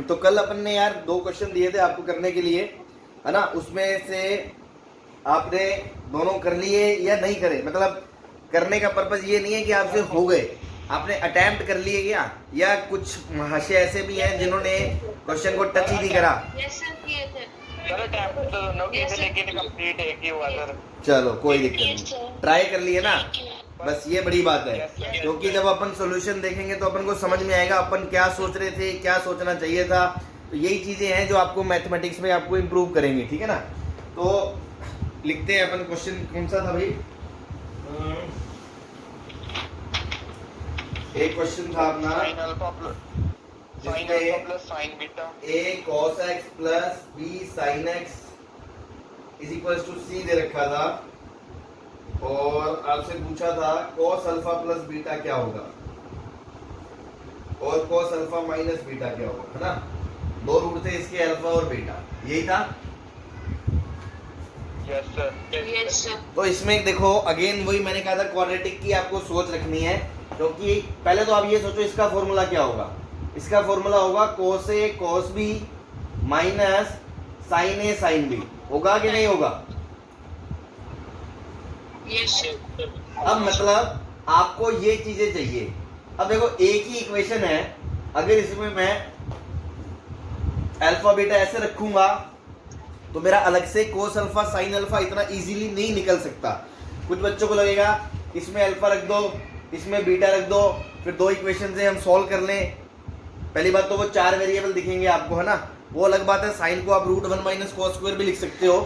तो कल अपन ने यार 2 क्वेश्चन दिए थे आपको करने के लिए, है ना। उसमें से आपने दोनों कर लिए या नहीं करे, मतलब करने का पर्पज ये नहीं है कि आपसे हो गए, आपने अटेम्प्ट कर लिए क्या, या कुछ महाशय ऐसे भी हैं जिन्होंने क्वेश्चन को टच ही नहीं करा। यस सर किए थे। सर अटेम्प्ट तो दोनों किए थे लेकिन कंप्लीट एक ही हुआ सर। चलो कोई दिक्कत Yes, sir. नहीं, ट्राई कर लिए ना, बस ये बड़ी बात है। Yes, sir. क्योंकि जब अपन सॉल्यूशन देखेंगे तो अपन को समझ में आएगा अपन क्या सोच रहे थे, क्या सोचना चाहिए था। तो यही चीजें हैं जो आपको मैथमेटिक्स में आपको इम्प्रूव करेंगे, ठीक है ना। तो लिखते हैं अपन, क्वेश्चन कौन सा था भाई। एक क्वेश्चन था अपना sine alpha plus sine beta a cos x plus b sin x is equal to c दे रखा था, और आपसे पूछा था cos अल्फा प्लस बीटा क्या होगा और cos अल्फा माइनस बीटा क्या होगा, है ना। 2 रूट थे इसके, अल्फा और बीटा, यही था। Yes sir. Yes sir. तो इसमें देखो अगेन वही मैंने कहा था, क्वाड्रेटिक की आपको सोच रखनी है। क्योंकि पहले तो आप ये सोचो इसका फॉर्मूला क्या होगा। इसका फॉर्मूला होगा cos a cos b minus sin a sin b, होगा कि नहीं होगा। Yes sir. अब मतलब आपको ये चीजें चाहिए। अब देखो एक ही इक्वेशन है, अगर इसमें मैं अल्फा बीटा ऐसे रखूंगा तो मेरा अलग से कोस अल्फा साइन अल्फा इतना इजीली नहीं निकल सकता। कुछ बच्चों को लगेगा इसमें अल्फा रख दो, इसमें बीटा रख दो, फिर 2 इक्वेशन से हम सॉल्व कर लें। पहली बात तो वो 4 वेरिएबल दिखेंगे आपको, है ना। वो अलग बात है, साइन को आप √1 माइनस कॉस स्क्वायर भी लिख सकते हो,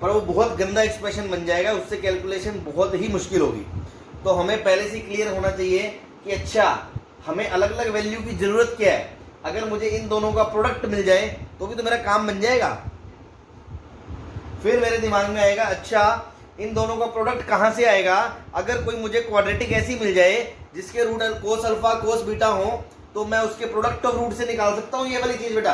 पर वो बहुत गंदा एक्सप्रेशन बन जाएगा, उससे कैलकुलेशन बहुत ही मुश्किल होगी। तो हमें पहले से क्लियर होना चाहिए कि अच्छा हमें अलग अलग वैल्यू की जरूरत क्या है। अगर मुझे इन दोनों का प्रोडक्ट मिल जाए तो भी तो मेरा काम बन जाएगा। फिर मेरे दिमाग में आएगा अच्छा इन दोनों का प्रोडक्ट कहां से आएगा। अगर कोई मुझे क्वाड्रेटिक ऐसी मिल जाए जिसके root cos alpha cos beta हो, तो मैं उसके प्रोडक्ट ऑफ रूट से निकाल सकता हूं ये वाली चीज बेटा।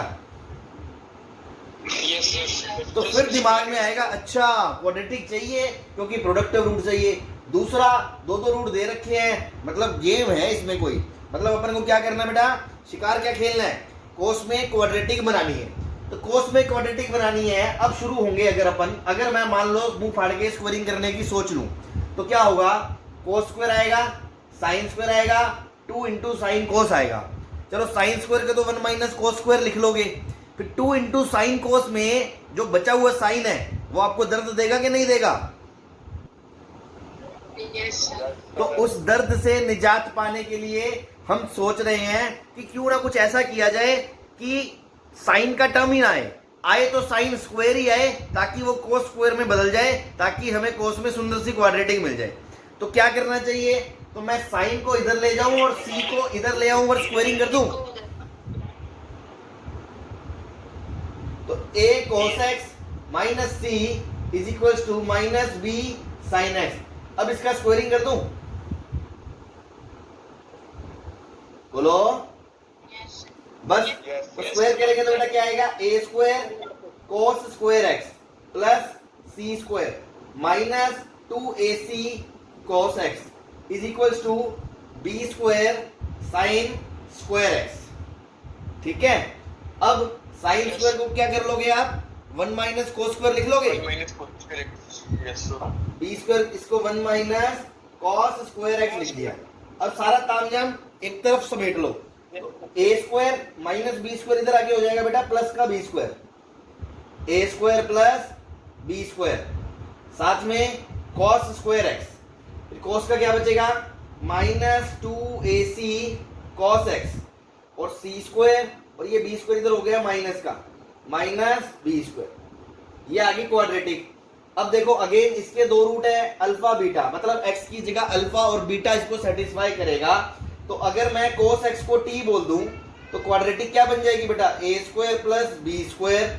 Yes sir. तो फिर दिमाग में आएगा अच्छा क्वाड्रेटिक चाहिए क्योंकि प्रोडक्ट ऑफ रूट चाहिए। दूसरा 2 रूट दे रखे हैं, मतलब गेम है इसमें कोई, मतलब अपन को क्या करना है बेटा, शिकार क्या खेलना है, कोस में क्वाड्रेटिक बनानी है। तो कोस में क्वाड्रेटिक बनानी है। अब शुरू होंगे अगर मैं मान लो मुंह फाड़ के स्क्वायरिंग करने की सोच लूं तो क्या होगा, कोस स्क्वायर आएगा, साइन स्क्वायर आएगा, 2 इंटू साइन कोस आएगा। चलो साइन स्क्वायर के तो 1 माइनस कोस स्क्वायर लिख लोगे, फिर 2 इंटू साइन कोस में जो बचा हुआ साइन है वो आपको दर्द देगा कि नहीं देगा। Yes sir. तो उस दर्द से निजात पाने के लिए हम सोच रहे हैं कि क्यों ना कुछ ऐसा किया जाए कि साइन का टर्म ही ना आए तो साइन स्क्वायर ही आए, ताकि वो कोस स्क्वायर में बदल जाए, ताकि हमें कोस में सुंदर सी क्वाड्रेटिक मिल जाए। तो क्या करना चाहिए, तो मैं साइन को इधर ले जाऊं और सी को इधर ले आऊं और स्क्वायरिंग कर दूं। तो a cos x minus C is equal to minus B sine X. अब इसका स्क्वायरिंग कर दूं, बोलो बस। तो स्क्वायर करेंगे तो बेटा क्या आएगा, a square cos square x plus C square minus 2ac cos x is equal to b square sine square x। ठीक है, अब साइन स्क्वायर को क्या कर लोगे आप, 1 माइनस कोस स्क्वायर लिख लोगे, बी स्क्वायर इसको 1 माइनस कॉस स्क्वायर एक्स लिख दिया। अब सारा तामझाम एक तरफ समेट लो, ए स्क्वायर माइनस बी स्क्वायर इधर आगे हो जाएगा बेटा, प्लस का बी स्क्वायर, ए स्क्वायर प्लस बी स्क्वायर, साथ में कॉस स्क्वायर एक्स, फिर कॉस का क्या बचेगा माइनस 2ac कॉस एक्स, और सी स्क्वायर, और ये बी स्क्वायर इधर हो गया माइनस का, माइनस बी स्क्वायर। ये आगे क्वाड्रेटिक। अब देखो अगेन इसके 2 रूट है अल्फा बीटा, मतलब x की जगह अल्फा और बीटा इसको सेटिस्फाई करेगा। तो अगर मैं cos x को t बोल दूं तो क्वाड्रेटिक क्या बन जाएगी बेटा, a square plus B square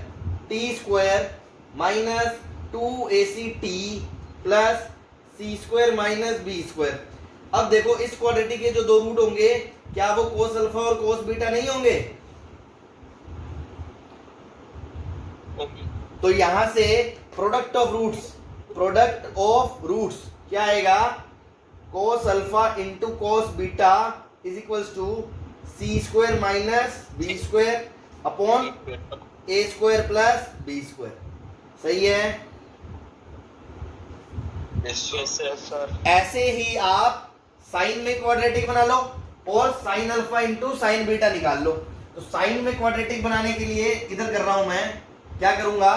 t square minus 2ac t plus C square minus B square. अब देखो इस क्वाड्रेटिक के जो 2 रूट होंगे क्या वो cos अल्फा और cos बीटा नहीं होंगे। तो यहां से प्रोडक्ट ऑफ रूट्स क्या आएगा, cos alpha into cos beta is equal to c square minus B square upon A square plus B square. सही है। Yes sir. ऐसे ही आप साइन में क्वाड्रेटिक बना लो और sine alpha into sine beta निकाल लो। तो साइन में क्वाड्रेटिक बनाने के लिए इधर कर रहा हूं मैं, क्या करूंगा,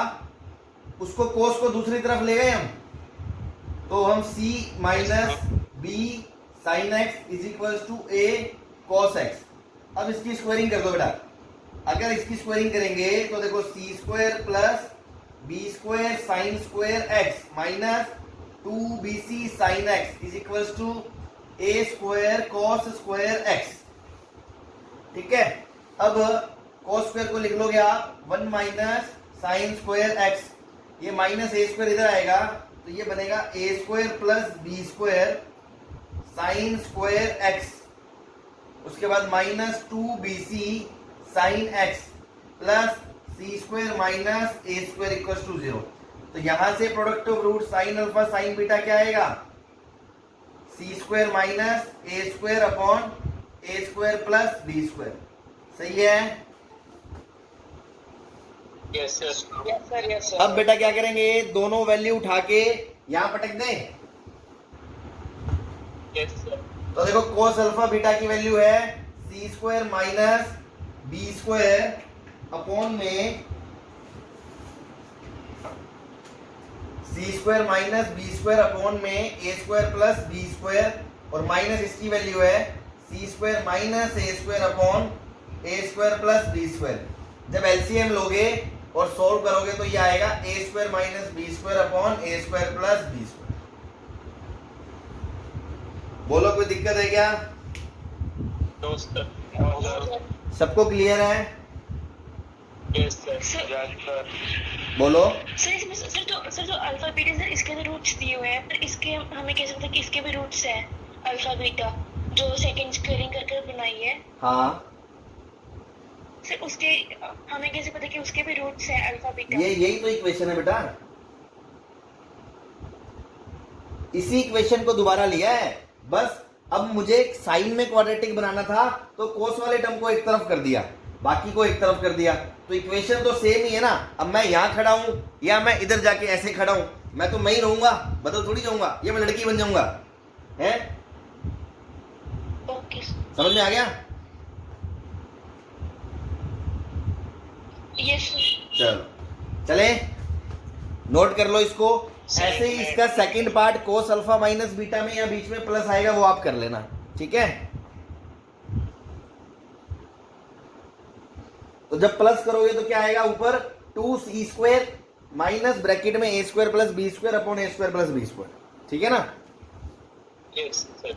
उसको कोस को दूसरी तरफ ले गए हम, तो हम c minus B sine x is equal to a cos x. अब इसकी स्क्वायरिंग कर दो बेटा। अगर इसकी स्क्वायरिंग करेंगे तो देखो C square plus B square sine square X minus 2bc sine x is equal to A square cos square X. ठीक है। अब कॉस स्क्वायर को लिख लोगे आप 1 माइनस साइन स्क्वायर एक्स, ये माइनस ए स्क्वायर इधर आएगा तो ये बनेगा A square plus B square sine square X, उसके बाद minus 2bc sine X plus C square minus A square equal to 0। तो यहां से product of root sine alpha sine beta क्या आएगा, C square minus A square upon A square plus B square. सही है। Yes sir. अब बेटा क्या करेंगे, दोनों वैल्यू उठा के यहां पटक दें। Yes sir. तो देखो cos अल्फा बीटा की वैल्यू है C square minus B square upon में C square minus B square upon में A square plus B square, और माइनस इसकी वैल्यू है C square minus A square upon A square plus B square. जब LCM लोगे और solve करोगे तो ये आएगा A square minus B square upon A square plus B square. बोलो कोई दिक्कत है क्या? No sir. सबको क्लियर है? Yes sir. बोलो। सर जो अल्फा बीटा सर इसके तो रूट्स दिए हुए हैं, पर इसके हमें कैसे पता कि इसके भी रूट्स हैं अल्फा बीटा जो सेकंड स्क्वायरिंग करके बनाई है? हाँ सर उसके हमें कैसे पता कि उसके भी रूट्स हैं अल्फा बीटा? यही तो इक्वेशन है बेटा, इसी इक्वेशन को दोबारा लिया है। बस अब मुझे साइन में क्वाड्रेटिक बनाना था तो कोस वाले टर्म को एक तरफ कर दिया, बाकी को एक तरफ कर दिया, तो इक्वेशन तो सेम ही है ना। अब मैं यहां खड़ा हूं या मैं इधर जाके ऐसे खड़ा हूं, मैं तो मैं ही रहूंगा, बदल थोड़ी जाऊंगा, या मैं लड़की बन जाऊंगा, है? ओके समझ में आ गया? यस चलो चले, नोट कर लो इसको। ऐसे ही इसका सेकंड पार्ट कोस अल्फा माइनस बीटा में या बीच में प्लस आएगा वो आप कर लेना, ठीक है? तो जब प्लस करोगे तो क्या आएगा ऊपर, 2c स्क्वायर माइनस ब्रैकेट में A square plus B square upon A square plus B square. ठीक है ना? Yes sir.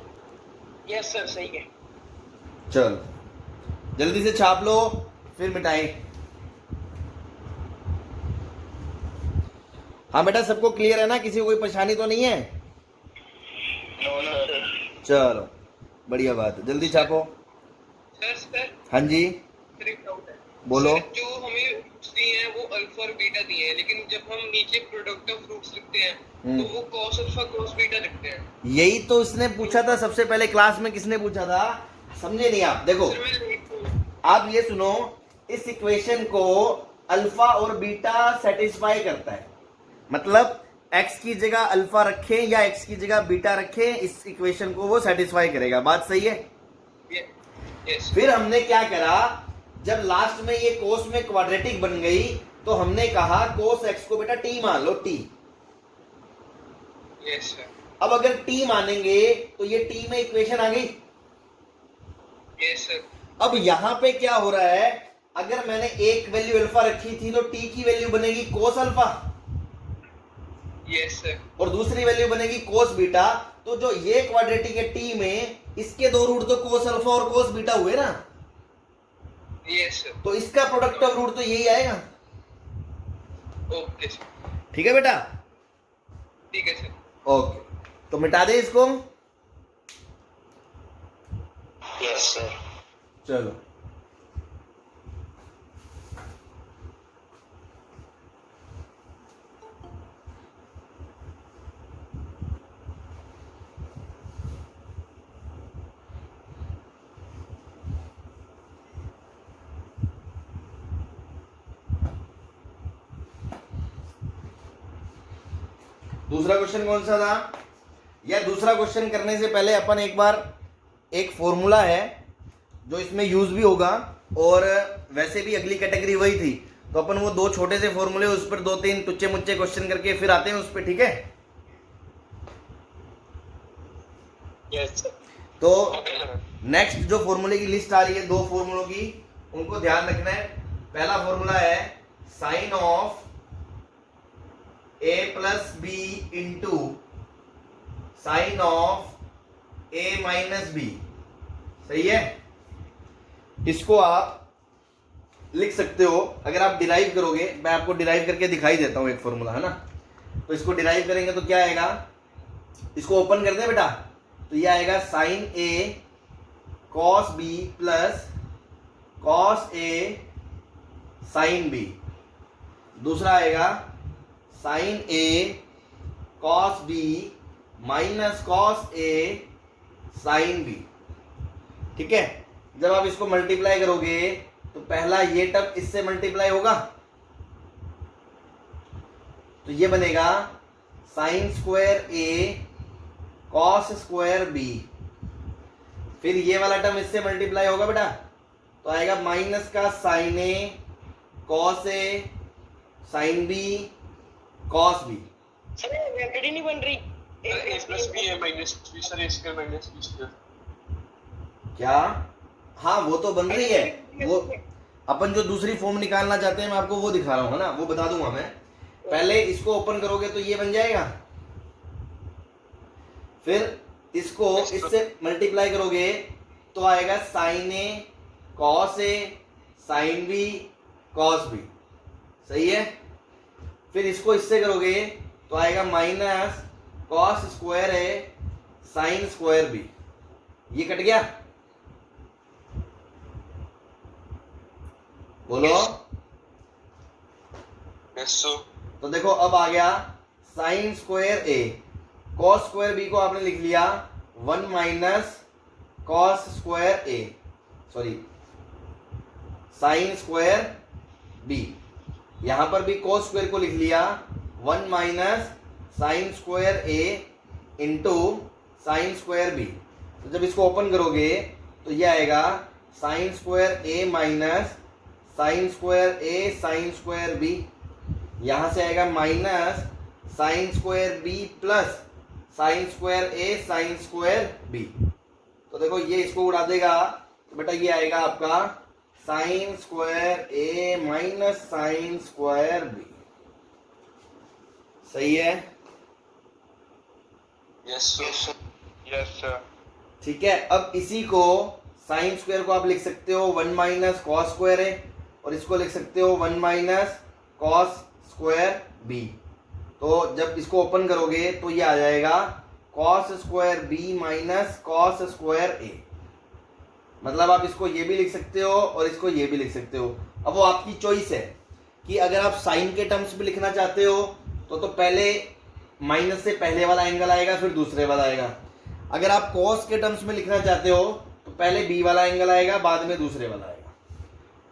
यस सर सही है। चलो जल्दी से छाप लो फिर मिटाएं। हाँ बेटा सबको क्लियर है ना, किसी को कोई परेशानी तो नहीं है? No sir. चलो बढ़िया बात है, जल्दी छापो। सर हाँ जी सर एक डाउट है। बोलो। सर, जो हमें रूट्स दिए हैं वो अल्फा और बीटा दिए हैं, लेकिन जब हम नीचे प्रोडक्ट ऑफ रूट्स लिखते हैं तो वो कॉस अल्फा कॉस बीटा लिखते हैं। यही तो इसने पूछा था सबसे पहले क्लास में, किसने पूछा था? समझे नहीं आप? देखो सर मैं लेट हूँ। आप ये सुनो, इस इक्वेशन को अल्फा और बीटा सेटिस्फाई करता है, मतलब x की जगह अल्फा रखें या x की जगह बीटा रखें, इस इक्वेशन को वो सेटिस्फाई करेगा। बात सही है? यस फिर हमने क्या करा, जब लास्ट में ये कोस में क्वाड्रेटिक बन गई तो हमने कहा कोस x को बेटा t मान लो, t। Yes sir. अब अगर t मानेंगे तो ये t में इक्वेशन आ गई। Yes sir. अब यहां पे क्या हो रहा है, अगर मैंने एक वैल्यू अल्फा रखी थी तो t की वैल्यू बनेगी कोस अल्फा, यस सर। और दूसरी वैल्यू बनेगी कोस बीटा। तो जो ये क्वाड्रेटिक है t में, इसके दो रूट तो कोस अल्फा और कोस बीटा हुए ना, यस सर। तो इसका प्रोडक्ट ऑफ रूट तो यही आएगा। Okay sir. ठीक है बेटा? ठीक है सर। ओके, तो मिटा दे इसको। Yes sir. चलो दूसरा क्वेश्चन कौन सा था? या दूसरा क्वेश्चन करने से पहले अपन एक बार, एक फॉर्मूला है जो इसमें यूज भी होगा और वैसे भी अगली कैटेगरी वही थी, तो अपन वो दो छोटे से फॉर्मूले उस पर 2-3 टुच्चे मुच्चे क्वेश्चन करके फिर आते हैं उस पर, ठीक है? Yes sir. तो ओके सर। नेक्स्ट जो फॉर्मूले की लिस्ट आ रही है 2 फॉर्मूलों की, उनको ध्यान रखना है। पहला फॉर्मूला है sine of a plus B into sine of a minus b, सही है? इसको आप लिख सकते हो, अगर आप डिराइव करोगे, मैं आपको डिराइव करके दिखाई देता हूं एक फॉर्मूला, है ना? तो इसको डिराइव करेंगे तो क्या आएगा, इसको ओपन कर दे बेटा, तो ये आएगा sign A cos B plus cos A sine B. दूसरा आएगा sign A cos B minus cos A sine B, ठीक है? जब आप इसको मल्टीप्लाई करोगे तो पहला ये टर्म इससे मल्टीप्लाई होगा, तो ये बनेगा साइन स्क्वायर ए कॉस स्क्वायर बी। फिर ये वाला टर्म इससे मल्टीप्लाई होगा बेटा, तो आएगा माइनस का sine A cos A sine B cos B. Sir bracket ही नहीं बन रही। ए प्लस बी है minus B sir, A square minus B square. क्या? हाँ वो तो बन रही है, वो अपन जो दूसरी फॉर्म निकालना चाहते हैं मैं आपको वो दिखा रहा हूँ, है ना? वो बता दूंगा मैं। पहले इसको ओपन करोगे तो ये बन जाएगा, फिर इसको इससे मल्टीप्लाई करोगे तो आएगा sign A cos A sine B cos B, सही है? फिर इसको इससे करोगे तो आएगा minus cos square A sine square B. ये कट गया, बोलो। Yes sir. तो देखो अब आ गया साइन स्क्वायर ए, कॉस स्क्वायर बी को आपने लिख लिया 1 माइनस कॉस स्क्वायर ए, सॉरी साइन स्क्वायर बी। यहां पर भी कॉस स्क्वायर को लिख लिया 1 माइनस साइन स्क्वायर ए इंटू साइन स्क्वायर बी। तो जब इसको ओपन करोगे तो ये आएगा sine square A minus sine square A sine square B. यहां से आएगा minus sine square B plus sine square A sine square B. तो देखो ये इसको उड़ा देगा तो बेटा ये आएगा आपका साइन स्क्वायर ए माइनस साइन स्क्वायर बी, सही है? Yes sir. Yes sir. ठीक है, अब इसी को साइन स्क्वायर को आप लिख सकते हो 1 माइनस कॉस स्क्वायर ए, और इसको लिख सकते हो 1 माइनस कॉस स्क्वायर बी। तो जब इसको ओपन करोगे तो ये आ जाएगा cos square B minus cos square A. मतलब आप इसको ये भी लिख सकते हो और इसको ये भी लिख सकते हो। अब वो आपकी चॉइस है कि अगर आप साइन के टर्म्स में लिखना चाहते हो तो पहले माइनस से पहले वाला एंगल आएगा फिर दूसरे वाला आएगा। अगर आप कॉस के टर्म्स में लिखना चाहते हो तो पहले बी वाला एंगल आएगा बाद में दूसरे वाला आएगा,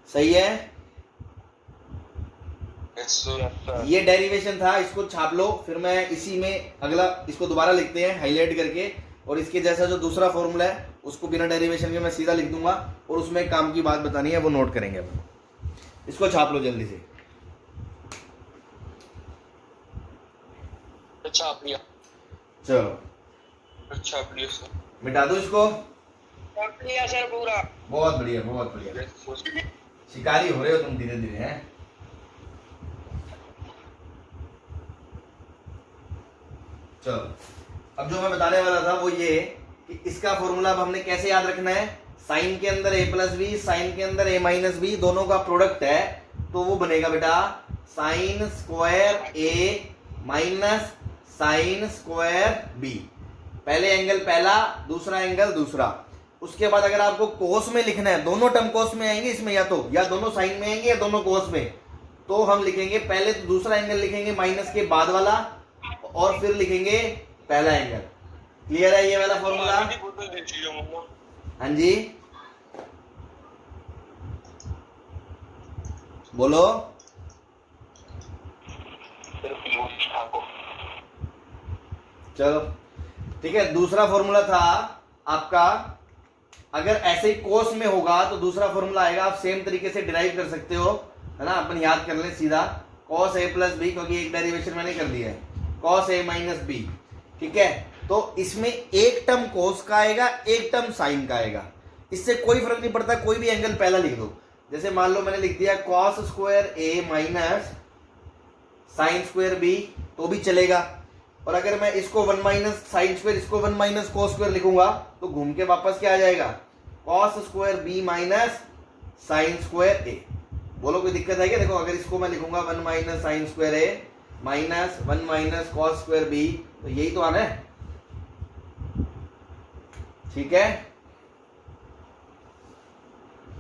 सही है? Yes sir. ये डेरिवेशन था, इसको छाप लो। फिर मैं इसी में अगला इसको दोबारा लिखते हैं हाईलाइट करके, और इसके जैसा जो दूसरा फॉर्मूला है उसको बिना डेरिवेशन के मैं सीधा लिख दूंगा, और उसमें काम की बात बतानी है वो नोट करेंगे अपन। इसको छाप लो जल्दी से। अच्छा आप लिया। चलो अच्छा आप लिया सर। मिटा दो इसको। कर लिया सर पूरा। बहुत बढ़िया बहुत बढ़िया, यस सर। शिकारी हो रहे हो तुम धीरे धीरे, हैं? चलो अब जो मैं बताने वाला था वो ये कि इसका फॉर्मूला अब हमने कैसे याद रखना है। साइन के अंदर a प्लस बी, साइन के अंदर a माइनस बी, दोनों का प्रोडक्ट है, तो वो बनेगा बेटा sine square a minus sine square b। पहले एंगल पहला, दूसरा एंगल दूसरा। उसके बाद अगर आपको कोस में लिखना है, दोनों टर्म कोस में आएंगे इसमें, या तो या दोनों साइन में आएंगे या दोनों कोस में, तो हम लिखेंगे पहले तो दूसरा एंगल लिखेंगे माइनस के बाद वाला, और फिर लिखेंगे पहला एंगल। क्लियर है ये वाला फॉर्मूला? बोतल दे दीजिए मम्मा। हाँ जी बोलो। चलो ठीक है, दूसरा फॉर्मूला था आपका, अगर ऐसे ही कोस में होगा तो दूसरा फॉर्मूला आएगा, आप सेम तरीके से डिराइव कर सकते हो, है ना। अपन याद कर लें सीधा, cos a प्लस बी, क्योंकि एक डेरिवेशन मैंने कर दिया है, cos a माइनस बी, ठीक है। तो इसमें एक टर्म cos का आएगा, एक टर्म साइन का आएगा, इससे कोई फर्क नहीं पड़ता, कोई भी एंगल पहला लिख दो। जैसे मान लो मैंने लिख दिया cos square a minus sine square B, तो भी चलेगा। और अगर मैं इसको 1 माइनस साइन स्क्वायर, इसको 1 माइनस कोस स्क्वायर लिखूंगा तो घूम के वापस क्या आ जाएगा, cos square B minus sine square A. बोलो कोई दिक्कत है क्या? देखो अगर इसको मैं लिखूंगा 1 माइनस साइन स्क्वायर ए minus 1 minus cos square B, तो यही तो आना है, ठीक है।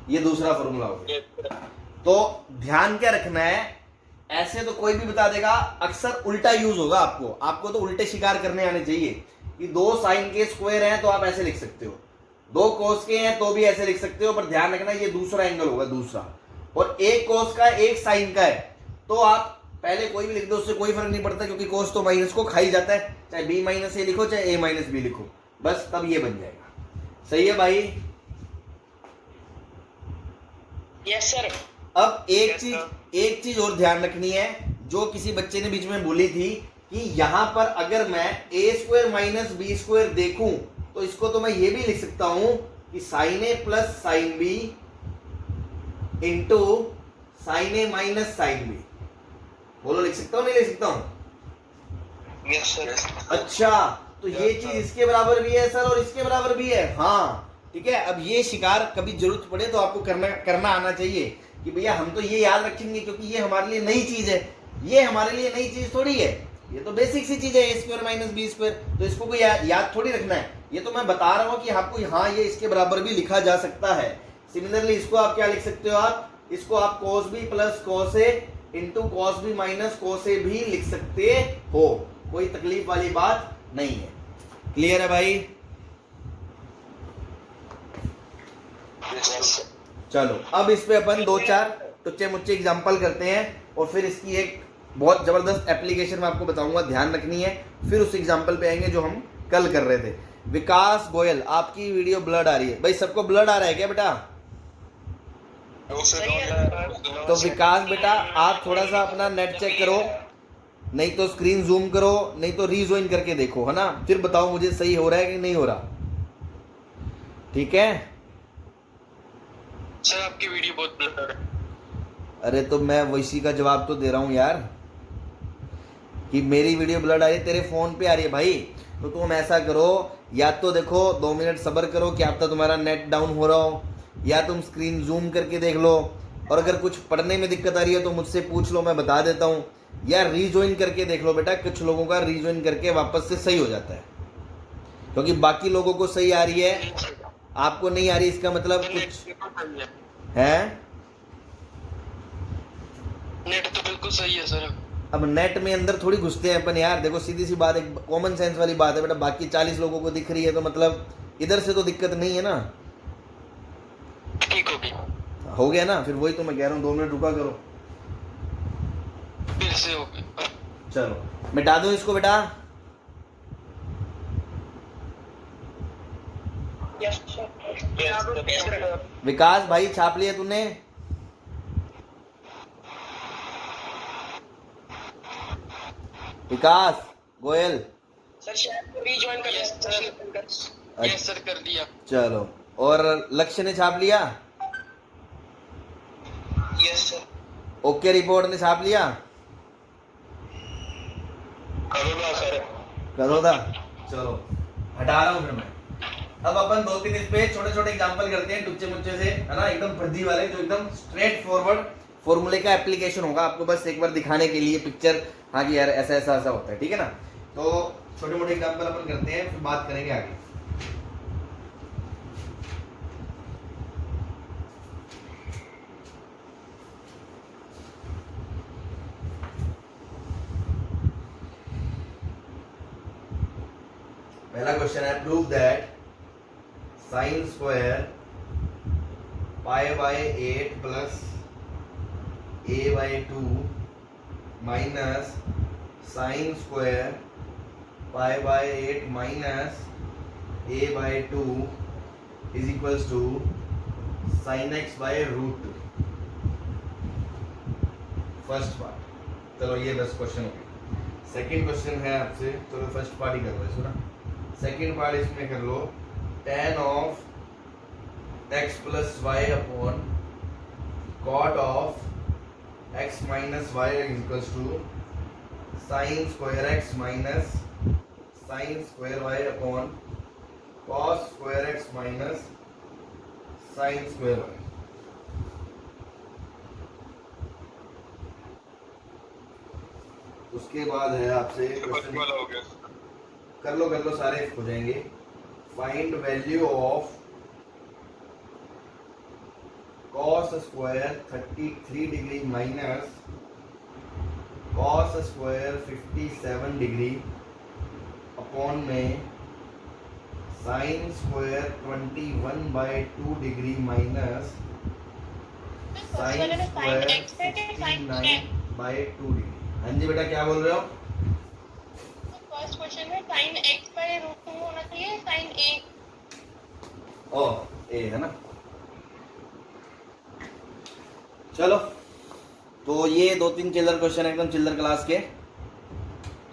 ये दूसरा फॉर्मूला हो गया। तो ध्यान क्या रखना है, ऐसे तो कोई भी बता देगा, अक्सर उल्टा यूज होगा आपको तो उल्टे शिकार करने आने चाहिए कि 2 साइन के स्क्वायर हैं तो आप ऐसे लिख सकते हो, 2 कोस के हैं तो भी ऐसे लिख सकते हो, पर ध्यान रखना ये दूसरा एंगल होगा, दूसरा, और एक कोस का एक साइन का है, तो आप पहले कोई भी लिख दो, उससे कोई फर्क नहीं पड़ता, क्योंकि कोस तो माइनस को खा ही जाता है, चाहे बी माइनस ए लिखो चाहे ए माइनस बी लिखो, बस तब ये बन जाएगा। सही है भाई? Yes sir. अब एक चीज और ध्यान रखनी है, जो किसी बच्चे ने बीच में बोली थी कि यहां पर अगर मैं ए स्क्वायर माइनस बी स्क्वायर देखूं तो इसको तो मैं ये भी लिख सकता हूं कि sine A plus sine B into sine A minus sine B. बोलो लिख सकता हूं नहीं लिख सकता हूं? Yes sir. अच्छा, तो ये चीज इसके बराबर भी है सर और इसके बराबर भी है, हाँ ठीक है। अब ये शिकार कभी जरूरत पड़े तो आपको करना आना चाहिए कि भैया हम तो ये याद रखेंगे, क्योंकि ये हमारे लिए नई चीज है, ये हमारे लिए नई चीज थोड़ी है, ये तो बेसिक सी चीज है A square minus B square, तो इसको कोई याद थोड़ी रखना है। ये तो मैं बता रहा हूं कि आपको हाँ ये इसके बराबर भी लिखा जा सकता है। सिमिलरली इसको आप क्या लिख सकते हो, इसको आप cos b plus cos a into cos b minus cos a भी लिख सकते हो, कोई तकलीफ वाली बात नहीं है। क्लियर है भाई? चलो अब इस पे अपन 2-4 टुच्चे मुच्चे एग्जांपल करते हैं और फिर इसकी एक बहुत जबरदस्त एप्लीकेशन मैं आपको बताऊंगा, ध्यान रखनी है, फिर उस एग्जांपल पे आएंगे जो हम कल कर रहे थे। विकास गोयल, आपकी वीडियो ब्लड आ रही है भाई, सबको ब्लड आ रहा है क्या बेटा? तो विकास बेटा आप थोड़ा सा अपना नेट चेक करो, नहीं तो स्क्रीन जूम करो, नहीं तो रीजॉइन करके देखो, है ना, फिर बताओ मुझे सही हो रहा है कि नहीं हो रहा, ठीक है। सर आपकी वीडियो बहुत ब्लर है। अरे तो मैं वैसी का जवाब तो दे रहा हूँ यार, कि मेरी वीडियो ब्लड आ रही है, तेरे फोन पे आ रही है भाई, तो तुम ऐसा करो, या तो देखो 2 मिनट सब्र करो कि अब तक तुम्हारा नेट डाउन हो रहा हो, या तुम स्क्रीन जूम करके देख लो, और अगर कुछ पढ़ने में दिक्कत आ रही है तो मुझसे पूछ लो, मैं बता देता हूँ, या रीजॉइन करके देख लो बेटा, कुछ लोगों का रीजॉइन करके वापस से सही हो जाता है, क्योंकि बाकी लोगों को सही आ रही है, आपको नहीं आ रही, इसका मतलब कुछ है। नेट तो बिल्कुल सही है सर। अब नेट में अंदर थोड़ी घुसते हैं अपन यार, देखो सीधी सी बात, एक कॉमन सेंस वाली बात है बेटा, बाकी 40 लोगों को दिख रही है तो मतलब इधर से तो दिक्कत नहीं है ना, ठीक हो गया, हो गया ना, फिर वही तो मैं कह रहा हूँ, 2 मिनट रुका करो, फिर से हो गया। चलो मिटा दो इसको बेटा। Yes sir. विकास भाई छाप लिया तूने? विकास गोयल सर रीजॉइन कर यस सर कर दिया। चलो, और लक्ष्य ने छाप लिया? Yes sir. ओके रिपोर्ट ने छाप लिया? करूँगा सर। करो था, चलो हटा रहा हूँ फिर मैं। अब अपन 2-3 इस पे छोटे छोटे एग्जांपल करते हैं टुच्चे मुच्चे से, है ना, एकदम फर्जी वाले, जो एकदम स्ट्रेट फॉरवर्ड फॉर्मूले का एप्लीकेशन होगा, आपको बस एक बार दिखाने के लिए पिक्चर, हाँ कि यार ऐसा ऐसा ऐसा होता है, ठीक है ना। तो छोटे मोटे एग्जांपल अपन करते हैं, फिर बात करेंगे आगे। पहला क्वेश्चन है, prove that sine square pi by 8 plus a by 2 minus sine square pi by 8 minus a by 2 is equals to sine x by root 2। First part, चलो ये बस क्वेश्चन हो गया। सेकंड क्वेश्चन है आपसे, चलो फर्स्ट पार्ट ही कर लो इसको ना। सेकंड पार्ट इसमें कर लो tan of x plus Y upon cot of x minus y is equals to sine square x minus sine square y upon cos square x minus sine square y. उसके बाद है आपसे question, हो गया। कर लो सारे हो जाएंगे। Find value of cos square 33 degree minus cos square 57 degree upon में sine square 21/2 degree minus sine square 69/2 degree. हाँ जी बेटा क्या बोल रहे हो? फर्स्ट क्वेश्चन में sin x बाय रूट 2 होना चाहिए sin a। ओ ए है ना। चलो तो ये 2-3 चिल्लर क्वेश्चन एकदम चिल्लर क्लास के,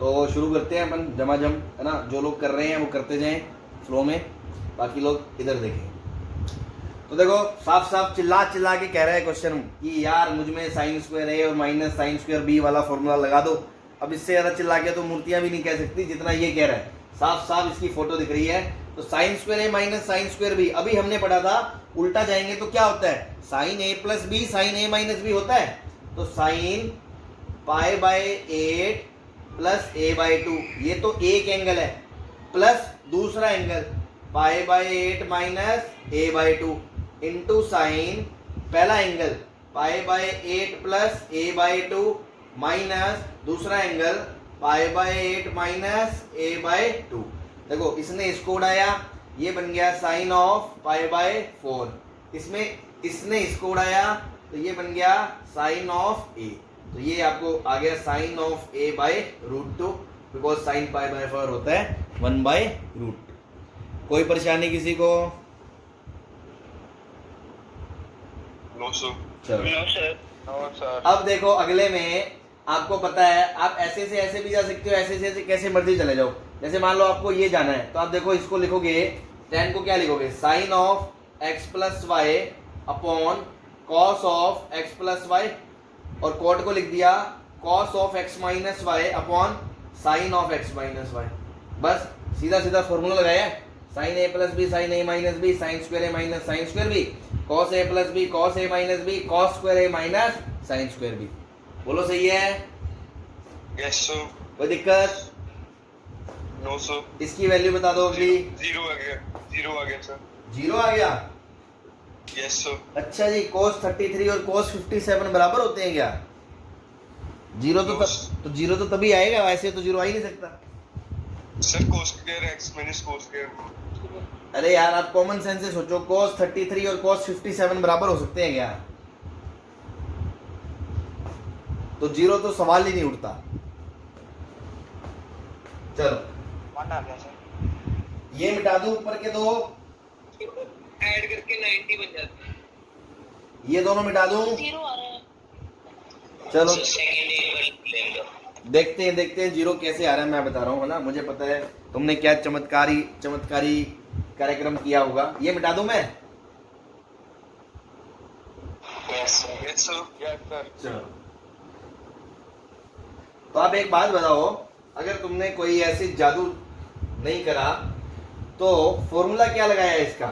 तो शुरू करते हैं अपन जमाजम, है ना। जो लोग कर रहे हैं वो करते जाएं फ्लो में, बाकी लोग इधर देखें। तो देखो साफ साफ चिल्ला चिल्ला के कह रहा है क्वेश्चन कि यार मुझ में साइन स्क्वायर ए और माइनस साइन स्क्वायर बी वाला फॉर्मूला लगा दो। अब इससे ज़्यादा चिल्ला के तो मूर्तियां भी नहीं कह सकती जितना ये कह रहा है। साफ साफ इसकी फोटो दिख रही है। तो साइन स्क्वायर ए माइनस साइन स्क्वायर बी, अभी हमने पढ़ा था उल्टा जाएंगे तो क्या होता है, sine A plus B sine A minus B होता है। तो sine pi by 8 plus A by 2, ये तो एक एंगल है, प्लस दूसरा angle pi by 8 minus A by 2 into sine पहला angle pi by 8 plus A by 2 minus दूसरा angle pi by 8 minus A by 2। देखो इसने इसको उड़ाया, ये बन गया साइन ऑफ पाई बाय 4। इसमें इसने इसको उड़ाया तो ये बन गया साइन ऑफ ए। तो ये आपको आ गया sine of a by root 2, because sine pi by 4 होता है 1 बाय रूट। कोई परेशानी किसी को? No sir. चलो नो सर। No sir. अब देखो अगले में आपको पता है आप ऐसे से ऐसे भी जा सकते हो, ऐसे से ऐसे कैसे मर्जी चले जाओ। जैसे मान लो आपको ये जाना है तो आप देखो इसको लिखोगे, tan को क्या लिखोगे, sine of X plus Y upon cos of X plus Y, और कॉट को लिख दिया cos of X minus Y upon sine of X minus Y. बस सीधा सीधा फॉर्मूला लगाया है, sine A plus B sine A minus B sine square A minus sine square B, cos A plus B cos A minus B cos square A minus sine square B. बोलो सही है? Yes sir. कोई दिक्कत? No sir. इसकी value बता दो अगली। 0 आ गया। 0 आ गया सर। 0 आ गया? Yes sir. अच्छा जी, cos 33 और cos 57 बराबर होते हैं क्या? 0 तो 0 तो तभी आएगा, वैसे तो 0 आ ही नहीं सकता। Sir cos square x minus cos square. अरे यार आप कॉमन सेंस से सोचो, cos 33 और cos 57 बराबर हो सकते हैं क्या? तो 0 तो सवाल ही नहीं उठता। चलो 1 आ गया सर। ये मिटा दो ऊपर के दो, ऐड करके 90 बन जाता है। ये दोनों मिटा दूं। 0 आ रहा है। चलो सेकंड लेंगे। देखते हैं 0 कैसे आ रहा है। मैं बता रहा हूँ, है ना, मुझे पता है तुमने क्या चमत्कारी कार्यक्रम किया होगा। ये मिटा दूं मैं? Yes sir. Yes sir. Yes sir. चलो तो आप एक बात बताओ, अगर तुमने कोई ऐसी जादू नहीं करा तो फॉर्मूला क्या लगाया है इसका?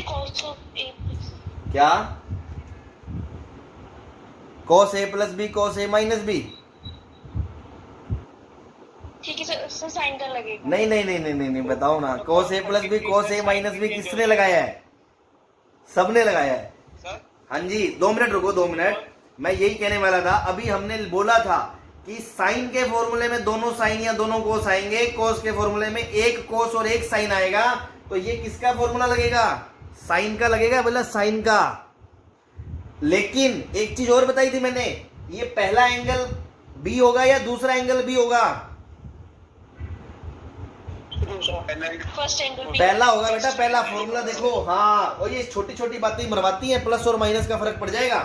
cos of a plus क्या? cos a plus b cos a minus b? ठीक है सर, साइन का लगेगा। नहीं बताओ ना, cos a plus b cos a minus b किसने लगाया है? सबने लगाया है। सर हाँ जी 2 मिनट रुको, 2 मिनट। मैं यही कहने वाला था, अभी हमने बोला था कि साइन के फॉर्मूले में दोनों साइन या दोनों कोस आएंगे, कोस के फॉर्मूले में एक कोस और एक साइन आएगा। तो ये किसका फॉर्मूला लगेगा? साइन का लगेगा, बोला साइन का। लेकिन एक चीज और बताई थी मैंने, ये पहला एंगल बी होगा या दूसरा एंगल बी होगा? First angle b. पहला होगा बेटा, पहला फॉर्मूला देखो। हाँ, और ये छोटी छोटी बातें मरवाती हैं, प्लस और माइनस का फर्क पड़ जाएगा।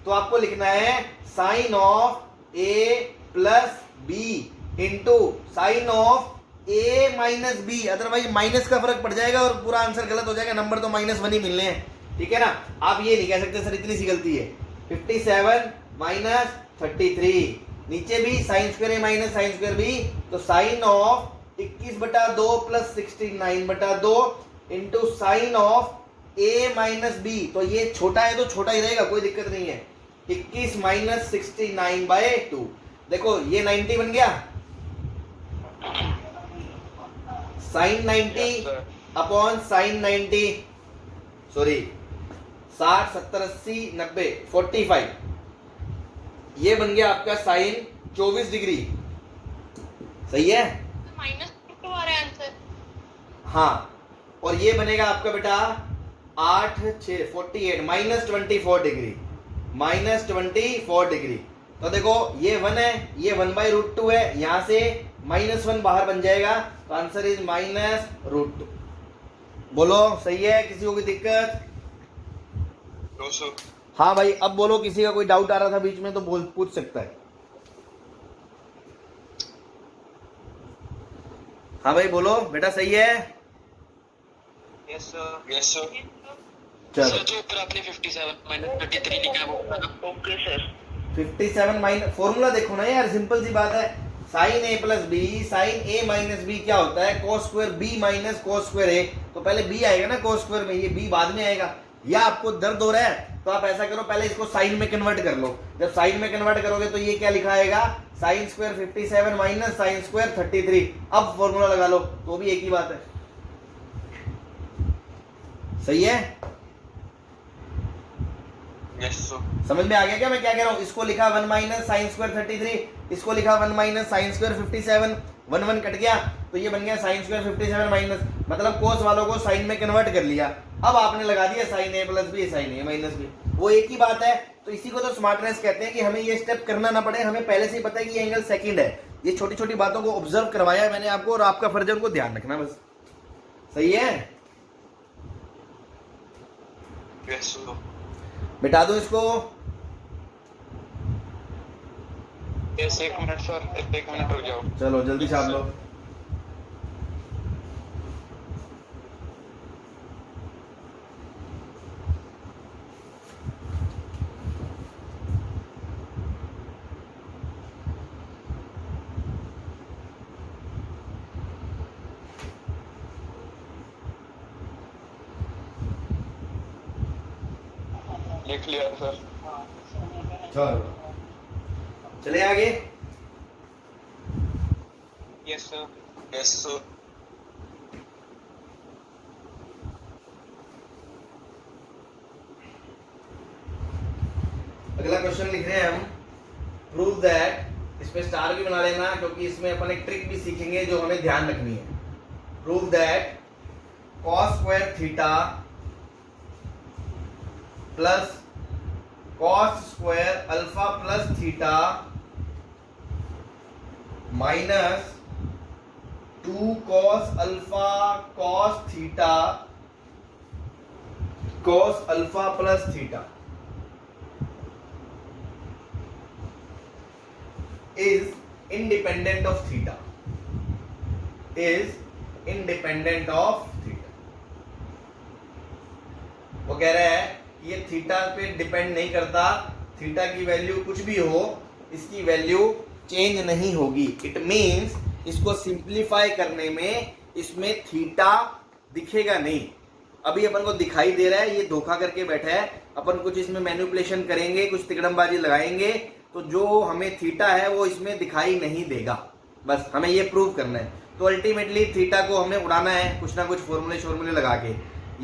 तो आपको लिखना है sine of A plus B into sine of A minus b, otherwise minus का फर्क पड़ जाएगा और पूरा आंसर गलत हो जाएगा, नंबर तो -1 ही मिलने हैं। ठीक है ना? आप ये नहीं कह सकते सर इतनी सी गलती है। 57 माइनस 33, नीचे भी साइन स्क्वायर ए माइनस साइन स्क्वायर बी, तो sine of 21/2 plus 69/2 into sine of A minus B. तो ये छोटा है तो छोटा ही रहेगा, कोई दिक्कत नहीं है। 21 माइनस 69/2, देखो ये 90 बन गया, साइन 90 अपॉन साइन 90, सॉरी 60 70 80 90 45, ये बन गया आपका साइन 24 डिग्री। सही है? -2 आ रहा है आंसर। हाँ, और ये बनेगा आपका बेटा 8 6 48 -24 डिग्री, -24 डिग्री। तो देखो ये 1 है, ये 1/√2 है, यहां से -1 बाहर बन जाएगा, तो आंसर इज -√2। बोलो सही है? किसी को कोई दिक्कत? No sir. हाँ भाई, अब बोलो, किसी का कोई डाउट आ रहा था बीच में तो बोल पूछ सकता है। हाँ भाई बोलो बेटा, सही है? Yes sir. Yes sir. चलो, सर जो ऊपर आपने 57 माइनस 33 लिखा है वो बताना। Okay sir. 57 माइनस, फॉर्मूला देखो ना यार, सिंपल सी बात है। Sine A plus B, sine A minus B क्या होता है? Cos square B minus cos square A. तो पहले बी आएगा ना कोस स्क्वायर में, ये बी बाद में आएगा। या आपको दर्द हो रहा है तो आप ऐसा करो, पहले इसको साइन में कन्वर्ट कर लो। जब साइन में कन्वर्ट करोगे तो ये क्या लिखा आएगा? Sine square 57 minus sine square 33। अब फॉर्मूला लगा लो तो भी एक ही बात है। सही है? Yes sir. समझ में आ गया क्या मैं क्या कह रहा हूं? इसको लिखा 1 माइनस साइन स्क्वायर 33, इसको लिखा 1 माइनस साइन स्क्वायर 57, 1 1 कट गया तो ये बन गया साइन स्क्वायर 57 माइनस, मतलब कोस वालों को साइन में कन्वर्ट कर लिया। अब आपने लगा दिया sign A plus B sine A minus B, वो एक ही बात है। तो इसी को तो स्मार्टनेस कहते हैं कि हमें ये स्टेप करना ना पड़े, हमें पहले से ही पता है कि ये एंगल सेकंड है। ये छोटी छोटी बातों को ऑब्जर्व करवाया है मैंने आपको, और आपका फर्ज है उनको ध्यान रखना बस। सही है? Yes sir. मिटा दो इसको। यस, 1 मिनट सर, 1 मिनट रुक जाओ। चलो जल्दी छाप लो। लिख लिया सर। चलो चले आगे। Yes sir. Yes sir. अगला क्वेश्चन लिख रहे हैं हम, प्रूव दैट, इसमें स्टार भी बना लेना क्योंकि इसमें अपन एक ट्रिक भी सीखेंगे जो हमें ध्यान रखनी है। Prove that cos square theta plus cos square alpha plus theta minus 2 cos alpha cos theta cos alpha plus theta is independent of theta, is independent of theta। वो कह रहा है ये थीटा पे डिपेंड नहीं करता, थीटा की value कुछ भी हो इसकी वैल्यू चेंज नहीं होगी। इट मींस इसको सिंप्लीफाई करने में इसमें थीटा दिखेगा नहीं। अभी अपन को दिखाई दे रहा है, ये धोखा करके बैठा है। अपन कुछ इसमें मैनिपुलेशन करेंगे, कुछ तिकड़मबाजी लगाएंगे तो जो हमें थीटा है वो इसमें दिखाई नहीं देगा। बस हमें ये प्रूव करना है। तो अल्टीमेटली थीटा को हमें उड़ाना है कुछ ना कुछ फॉर्मूले लगा के,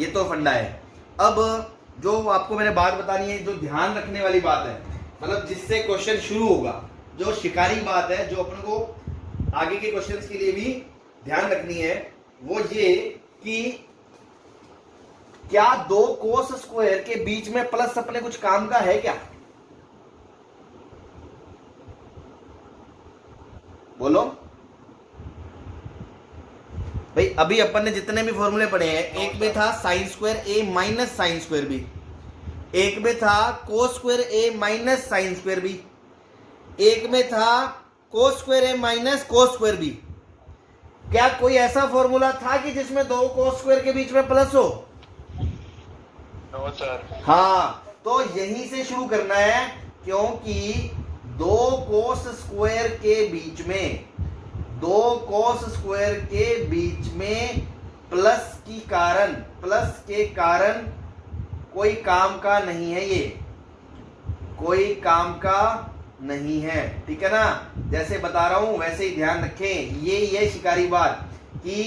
ये तो फंडा है। अब जो आपको मैंने बात बतानी है, जो ध्यान रखने वाली बात है, मतलब जिससे क्वेश्चन शुरू होगा, जो शिकारी बात है जो अपन को आगे के क्वेश्चंस के लिए भी ध्यान रखनी है, वो ये कि क्या 2 कोस स्क्वायर के बीच में प्लस अपने कुछ काम का है क्या? अभी अपन ने जितने भी फॉर्मूले पढ़े हैं, एक में था साइन स्क्वायर ए माइनस साइन स्क्वायर बी, एक में था कोस स्क्वायर ए माइनस साइन स्क्वायर बी, एक में था कोस स्क्वायर ए माइनस कोस स्क्वायर बी। क्या कोई ऐसा फॉर्मूला था कि जिसमें दो कोस स्क्वायर के बीच में प्लस हो? No sir. हाँ, तो यहीं से शुरू करना है, क्योंकि दो कोस स्क्वायर के बीच में, दो कोस स्क्वायर के बीच में प्लस के कारण कोई काम का नहीं है, ये कोई काम का नहीं है, ठीक है ना। जैसे बता रहा हूं वैसे ही ध्यान रखें। ये शिकारी बात कि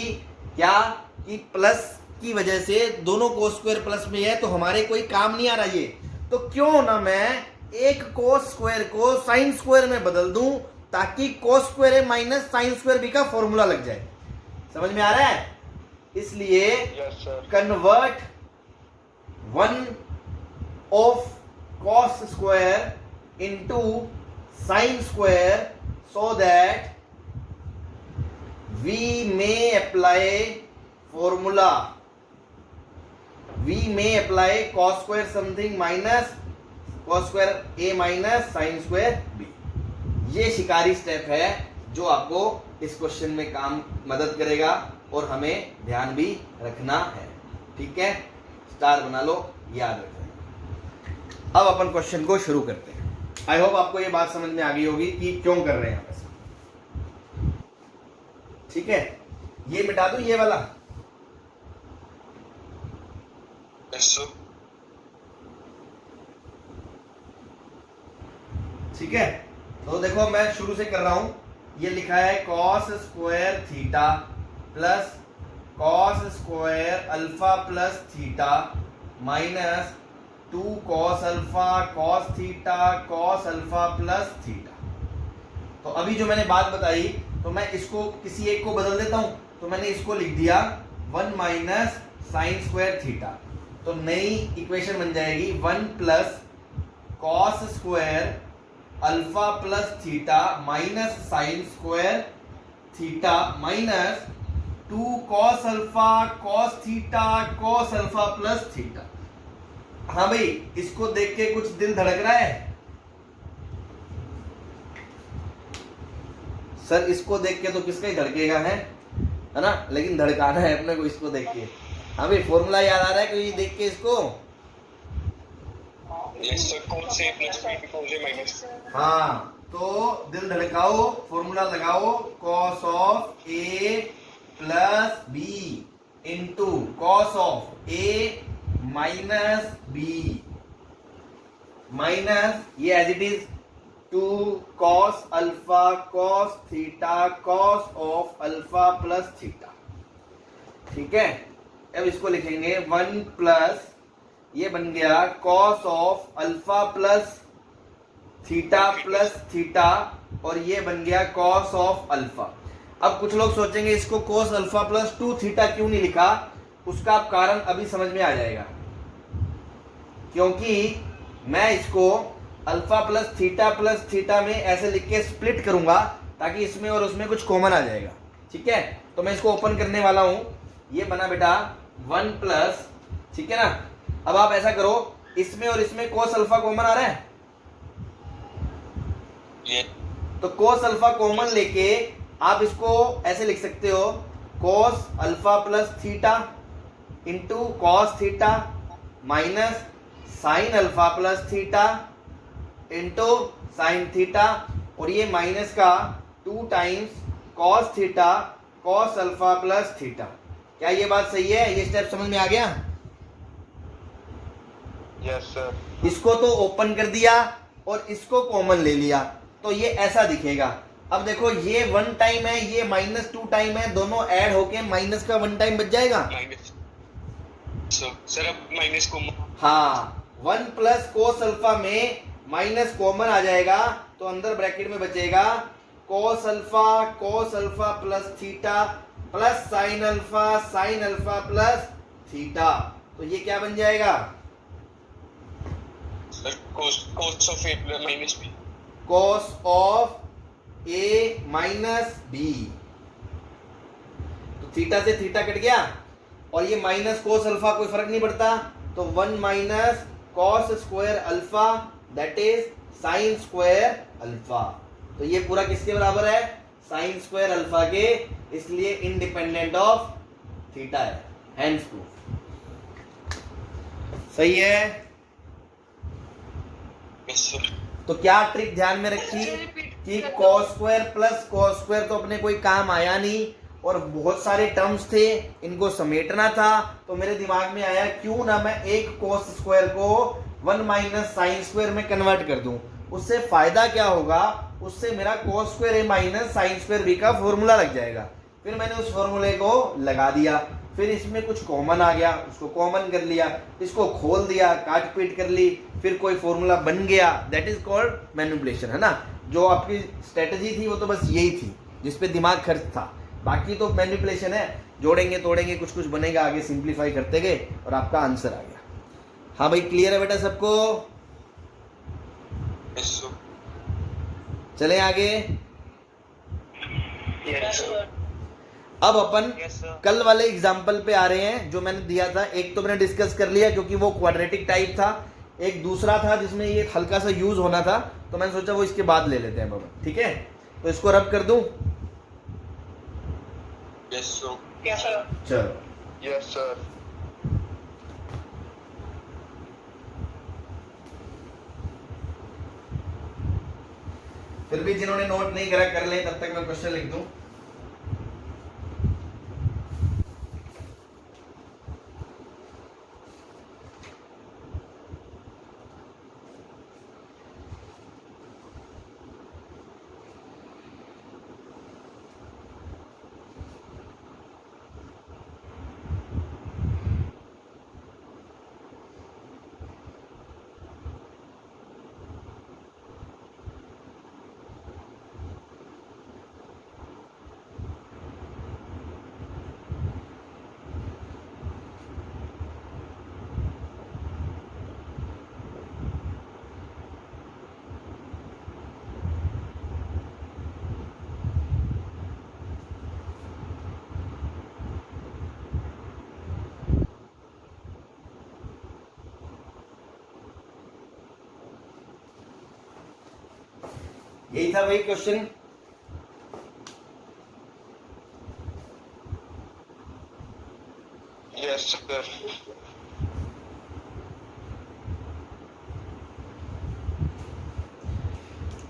क्या कि प्लस की वजह से दोनों कोस स्क्वायर प्लस में है तो हमारे कोई काम नहीं आ रहा ये, तो क्यों ना मैं एक कोस स्क्वायर को साइन स्क्वायर में बदल दूं ताकि कोस स्क्वायर ए माइनस साइन स्क्वायर बी का फॉर्मूला लग जाए। समझ में आ रहा है? इसलिए convert one of cos square into sine square so that we may apply formula, we may apply cos square something minus cos square a minus sin square b। ये शिकारी स्टेप है जो आपको इस क्वेश्चन में काम मदद करेगा और हमें ध्यान भी रखना है, ठीक है। स्टार बना लो, याद रखना। अब अपन क्वेश्चन को शुरू करते हैं। आई होप आपको ये बात समझ में आ गई होगी कि क्यों कर रहे हैं ऐसा, ठीक है। ये मिटा दूं ये वाला, ठीक है। तो देखो मैं शुरू से कर रहा हूं। ये लिखा है cos square theta plus cos square alpha plus theta minus 2 cos alpha cos theta cos alpha plus theta. तो अभी जो मैंने बात बताई, तो मैं इसको किसी एक को बदल देता हूं। तो मैंने इसको लिख दिया 1 माइनस साइन स्क्वायर थीटा। तो नई इक्वेशन बन जाएगी 1 plus cos square alpha plus theta minus sine square theta minus 2 cos alpha cos theta cos alpha plus theta. हाँ भाई, इसको देख के कुछ दिल धड़क रहा है? सर इसको देख के तो किसका ही धड़केगा है ना, लेकिन धड़काना है अपने को इसको देख के। हाँ भाई, फॉर्मूला याद आ रहा है कोई देख के इसको? Yes sir, cos A plus B cos A minus। हाँ, तो दिल धड़काओ, फॉर्मूला लगाओ, cos of A plus B into cos of A minus B minus ये as it is 2 cos alpha cos theta cos of alpha plus theta, ठीक है। अब इसको लिखेंगे 1 प्लस ये बन गया cos of alpha plus theta और ये बन गया कॉस ऑफ अल्फा। अब कुछ लोग सोचेंगे इसको कॉस अल्फा प्लस 2 थीटा क्यों नहीं लिखा, उसका कारण अभी समझ में आ जाएगा। क्योंकि मैं इसको अल्फा प्लस थीटा में ऐसे लिख के स्प्लिट करूंगा ताकि इसमें और उसमें कुछ कॉमन आ जाएगा, ठीक है। तो मैं इसको ओपन करने वाला हूं। ये बना बेटा 1 प्लस, ठीक है ना। अब आप ऐसा करो, इसमें और इसमें कोस अल्फा कॉमन आ रहा है, तो कोस अल्फा कॉमन लेके आप इसको ऐसे लिख सकते हो cos alpha plus theta into cos theta minus sign alpha plus theta into sine theta, और ये माइनस का 2 times cos theta cos alpha plus theta. क्या ये बात सही है? ये स्टेप समझ में आ गया? Yes sir. इसको तो ओपन कर दिया और इसको कॉमन ले लिया, तो ये ऐसा दिखेगा। अब देखो ये 1 टाइम है, ये -2 टाइम है, दोनों ऐड होके माइनस का 1 टाइम बच जाएगा। माइनस सर, अब माइनस को हाँ, 1 प्लस कोस अल्फा में माइनस कॉमन आ जाएगा, तो अंदर ब्रैकेट में बचेगा cos alpha plus theta plus sine alpha plus theta. तो ये क्या बन जाएगा? cos of A minus B। cos of A minus B. तो थीटा से थीटा कट गया, और ये माइनस कोस अल्फा, कोई फर्क नहीं पड़ता, तो 1 minus cos square alpha that is sine square alpha. तो ये पूरा किसके बराबर है? साइन स्क्वायर अल्फा के, इसलिए इंडिपेंडेंट ऑफ थीटा है, हैंड्स प्रूफ। सही है? Yes sir. तो क्या ट्रिक ध्यान में रखी कि cos square plus cos square तो अपने कोई काम आया नहीं, और बहुत सारे टर्म्स थे, इनको समेटना था, तो मेरे दिमाग में आया क्यों ना मैं एक कॉस स्क्वायर को 1 माइनस साइन स्क्वायर में कन्वर्ट कर दूं। उससे फायदा क्या होगा? उससे मेरा कॉस स्क्वायर ए माइनस साइन स्क्वायर बी का फॉर्मूला लग जाएगा। फिर मैंने उस फॉर्मूले को लगा दिया, फिर इसमें कुछ कॉमन आ गया, उसको कॉमन कर लिया, इसको खोल दिया, काट पीट कर ली, फिर कोई फॉर्मूला बन गया, दैट इज कॉल्ड मैनिपुलेशन, है ना। जो आपकी स्ट्रेटजी थी वो तो बस यही थी जिस पे दिमाग खर्च था, बाकी तो मैनिपुलेशन है, जोड़ेंगे तोड़ेंगे, कुछ कुछ बनेगा, आगे सिंप्लीफाई करते गए और आपका आंसर आ गया। हाँ भाई, क्लियर है बेटा सबको? Yes sir. चले आगे। Yes sir. अब अपन यस सर। कल वाले एग्जाम्पल पे आ रहे हैं जो मैंने दिया था। एक तो मैंने डिस्कस कर लिया क्योंकि वो क्वाड्रेटिक टाइप था, एक दूसरा था जिसमें ये हल्का सा यूज होना था, तो मैंने सोचा वो इसके बाद ले लेते हैं अपन, ठीक है। तो इसको रब कर दूं? Yes sir. Yes sir. चलो, यस सर। फिर भी जिन्होंने नोट नहीं करा कर ले, तब तक मैं क्वेश्चन लिख दूं। यही था भाई क्वेश्चन। Yes sir.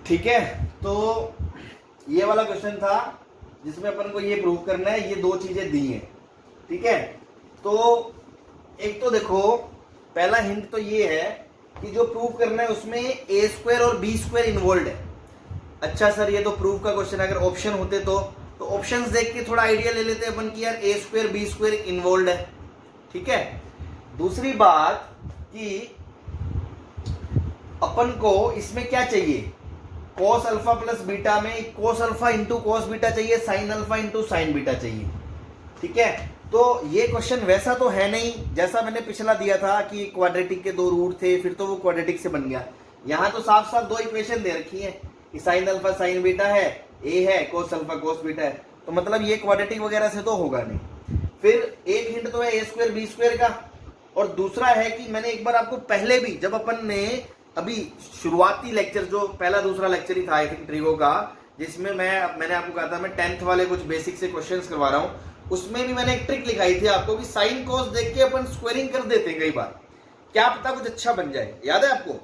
ठीक है, तो ये वाला क्वेश्चन था जिसमें अपन को ये प्रूव करना है, ये दो चीजें दी हैं, ठीक है। तो एक तो देखो, पहला हिंट तो ये है कि जो प्रूव करना है उसमें ए स्क्वायर और बी स्क्वायर इन्वॉल्व है। अच्छा सर, ये तो प्रूफ का क्वेश्चन है, अगर ऑप्शन होते तो ऑप्शंस देख के थोड़ा आइडिया ले लेते अपन कि यार ए स्क्वायर बी स्क्वायर इन्वॉल्व है, ठीक है। दूसरी बात कि अपन को इसमें क्या चाहिए, cos अल्फा प्लस बीटा में cos alpha into cos beta चाहिए, sin alpha into sin beta चाहिए, ठीक है। तो ये क्वेश्चन वैसा तो है नहीं जैसा मैंने पिछला दिया था कि क्वाड्रेटिक के दो रूट थे, फिर तो वो क्वाड्रेटिक से बन गया। यहां तो साफ साफ दो इक्वेशन दे रखी है कि sin अल्फा sin बीटा है, a है, cos अल्फा cos बीटा है, तो मतलब ये क्वाड्रेटिक वगैरह से तो होगा नहीं। फिर एक हिंट तो है a स्क्वायर बी स्क्वायर का, और दूसरा है कि मैंने एक बार आपको पहले भी, जब अपन ने अभी शुरुआती लेक्चर, जो पहला दूसरा लेक्चर ही था आई थिंक ट्रिगो का, जिसमें मैंने आपको कहा था मैं 10th वाले कुछ बेसिक से क्वेश्चंस करवा रहा हूं, उसमें भी मैंने एक ट्रिक लिखाई थी आपको कि साइन कॉस देख के अपन स्क्वायरिंग कर देते हैं कई बार, क्या पता कुछ अच्छा बन जाए, याद है आपको?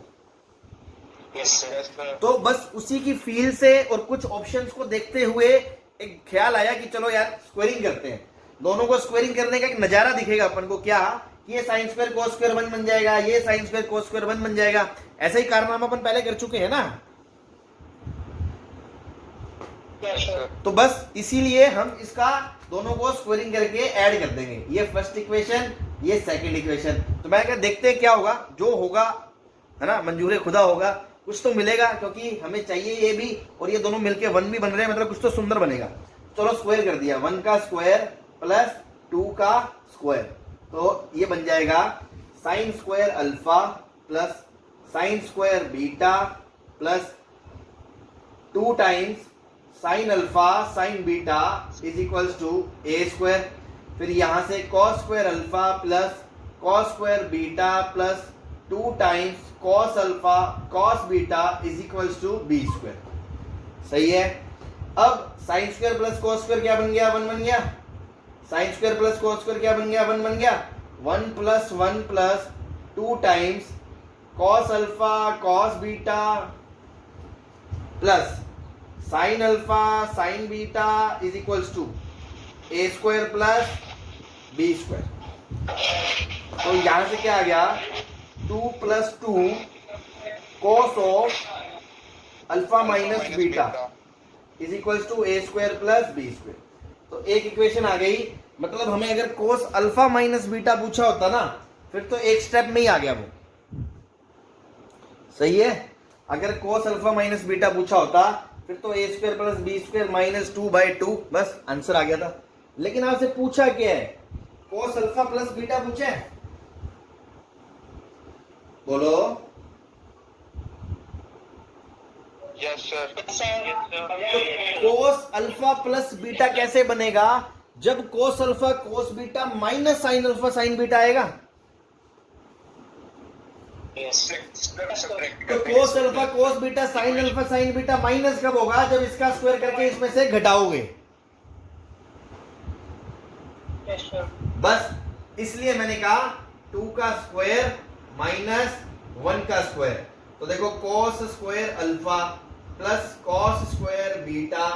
Yes sir. तो बस उसी की फील से और कुछ ऑप्शंस को देखते हुए एक ख्याल आया कि चलो यार स्क्वायरिंग करते हैं। दोनों को स्क्वायरिंग करने का एक नजारा दिखेगा अपन को, क्या ये साइन स्क्वायर cos स्क्वायर 1 बन जाएगा, ये साइन स्क्वायर cos स्क्वायर 1 बन जाएगा। ऐसा ही कारनामा अपन पहले कर चुके हैं ना, तो बस इसीलिए हम इसका दोनों को स्क्वायरिंग करके ऐड कर देंगे, ये फर्स्ट इक्वेशन, ये सेकंड इक्वेशन। तो मैं कहता देखते हैं क्या होगा, जो होगा है ना मंजूर खुदा होगा, कुछ तो मिलेगा, क्योंकि हमें चाहिए ये भी और ये दोनों मिलके 1 भी बन रहे हैं, मतलब कुछ तो सुंदर बनेगा। चलो स्क्वायर कर दिया, 1 का स्क्वायर प्लस 2 का स्क्वायर, तो ये बन जाएगा sine square alpha plus sine square beta plus 2 times sine alpha sine beta is equals to A square, फिर यहां से cos square alpha plus cos square beta plus 2 times cos alpha cos beta is equals to B square. सही है। अब sine square plus cos square क्या बन गया, 1 बन गया। Sine square plus cos square क्या बन गया, 1 बन गया। 1 plus 1 plus 2 times cos alpha cos beta plus sine alpha sine beta is equals to A square plus B square. तो यहां से क्या आ गया, 2 plus 2 cos of alpha minus beta is equals to A square plus B square. तो एक equation आ गई। मतलब हमें अगर कोस अल्फा माइनस बीटा पूछा होता ना, फिर तो एक स्टेप में ही आ गया वो। सही है। अगर कोस अल्फा माइनस बीटा पूछा होता फिर तो A square plus B square minus 2/2, बस आंसर आ गया था। लेकिन आपसे पूछा क्या है, कोस अल्फा प्लस बीटा पूछा है। बोलो। Yes sir. तो कोस अल्फा प्लस बीटा कैसे बनेगा, जब कोस alpha cos beta minus sign alpha sine beta आएगा। तो कोस alpha cos beta sine alpha sine beta minus कब होगा, जब इसका स्क्वायर करके इसमें से घटाओगे। बस इसलिए मैंने कहा 2 का स्क्वायर माइनस 1 का स्क्वायर। तो देखो cos square alpha plus cos square beta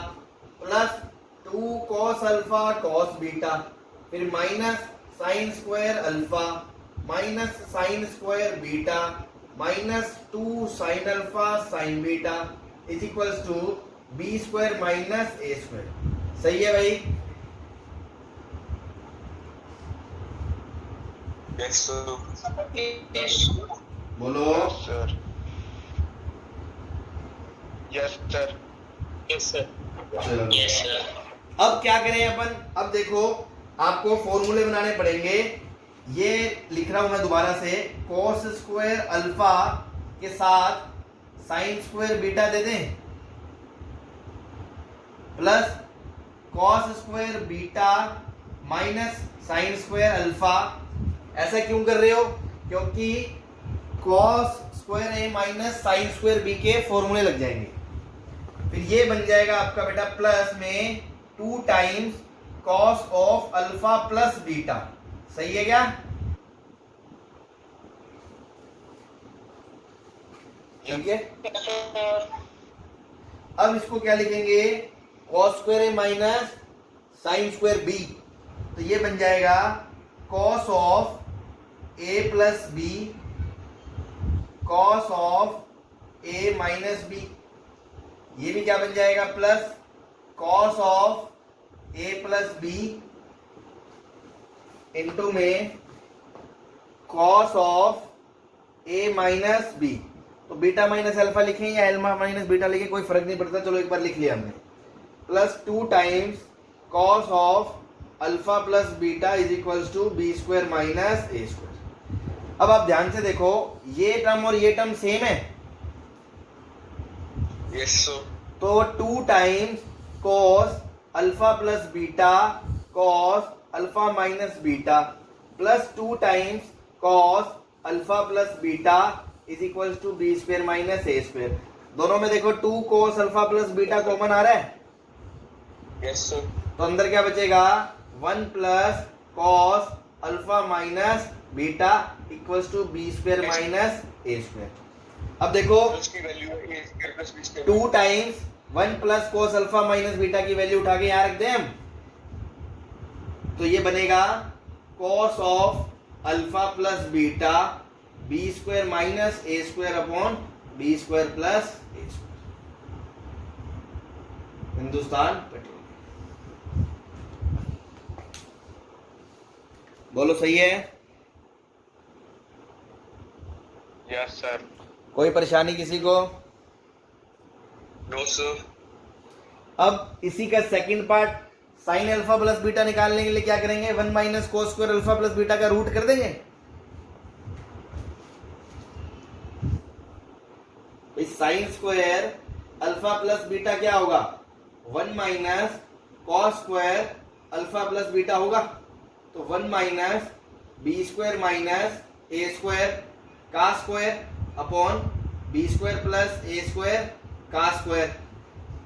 plus 2 cos alpha cos beta, फिर minus sine square alpha minus sine square beta minus 2 sine alpha sine beta is equals to B square minus A square. सही है भाई। Yes sir. बोलो। Sir. Yes sir. चलो अब क्या करें अपन, अब देखो आपको फॉर्मूले बनाने पड़ेंगे। ये लिख रहा हूं मैं दोबारा से, कोस स्क्वायर अल्फा के साथ साइन स्क्वायर बीटा दे दें plus cos square beta minus sine square alpha. ऐसा क्यों कर रहे हो, क्योंकि कॉस स्क्वायर ए माइनस साइन स्क्वायर बी के फॉर्मूले लग जाएंगे। फिर ये बन जाएगा आपका बेटा प्लस में 2 times cos of alpha plus beta. सही है क्या। ठीक है। अब इसको क्या लिखेंगे, कॉस स्क्वायर ए माइनस साइन स्क्वायर बी। तो ये बन जाएगा cos of A plus B cos of A minus B. ये भी क्या बन जाएगा, plus cos of A plus B into में cos of A minus B. तो बीटा माइनस अल्फा लिखें या अल्फा माइनस बीटा लिखें, कोई फर्क नहीं पड़ता। चलो एक बार लिख लिया हमने, plus 2 times cos of alpha plus beta is equals to B square minus A square. अब आप ध्यान से देखो, ये टर्म और ये टर्म सेम है। Yes sir. तो 2 times cos alpha plus beta cos alpha minus beta plus 2 times cos alpha plus beta is equals to B square minus A square. दोनों में देखो 2 cos alpha plus beta common आ रहा है। Yes sir. तो अंदर क्या बचेगा, 1 plus cos alpha minus beta equals to B square minus A square. अब देखो उसकी वैल्यू है A square plus B square. 2 times 1 plus cos alpha minus beta की वैल्यू उठा के यहां रख दें हम, तो ये बनेगा cos of alpha plus beta B square minus A square upon B square plus A square. Hindustan petroleum. बोलो सही है। Yes sir. कोई परेशानी किसी को। No sir. अब इसी का second part, sine alpha plus beta निकालने के लिए क्या करेंगे, 1 minus cos square alpha plus beta का रूट कर देंगे। Sine square alpha plus beta क्या होगा, 1 minus cos square alpha plus beta होगा। तो 1 minus B square minus A square का square upon B square plus A square का square.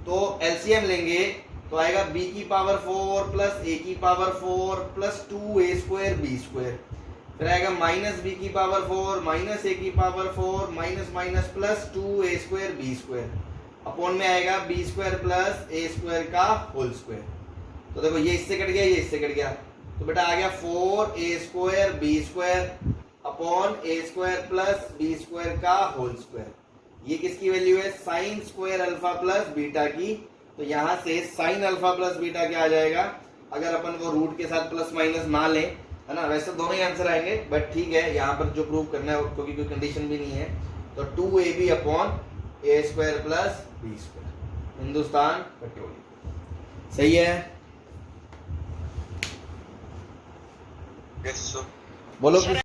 तो एलसीएम लेंगे तो आएगा b की पावर 4 प्लस a की power 4 plus 2a square b square. फिर आएगा माइनस b की पावर 4 माइनस a की power 4 minus minus plus 2a square b square upon में आएगा b square plus a square का होल स्क्वायर। तो देखो ये इससे कट गया, ये इससे कट गया, तो बेटा आ गया 4a square b square upon a square plus b square का होल स्क्वायर। ये किसकी वैल्यू है? Sign square alpha plus beta की। तो यहाँ से साइन अल्फा प्लस बीटा क्या आ जाएगा, अगर अपन वो रूट के साथ प्लस माइनस ना लें, है ना, वैसे दोनों ही आंसर आएंगे, बट ठीक है यहाँ पर जो प्रूव करना है क्योंकि कोई कंडीशन भी नहीं है, तो 2ab अपॉन ए square plus B square, Hindustan petroleum. सही है, यस सर। बोलो।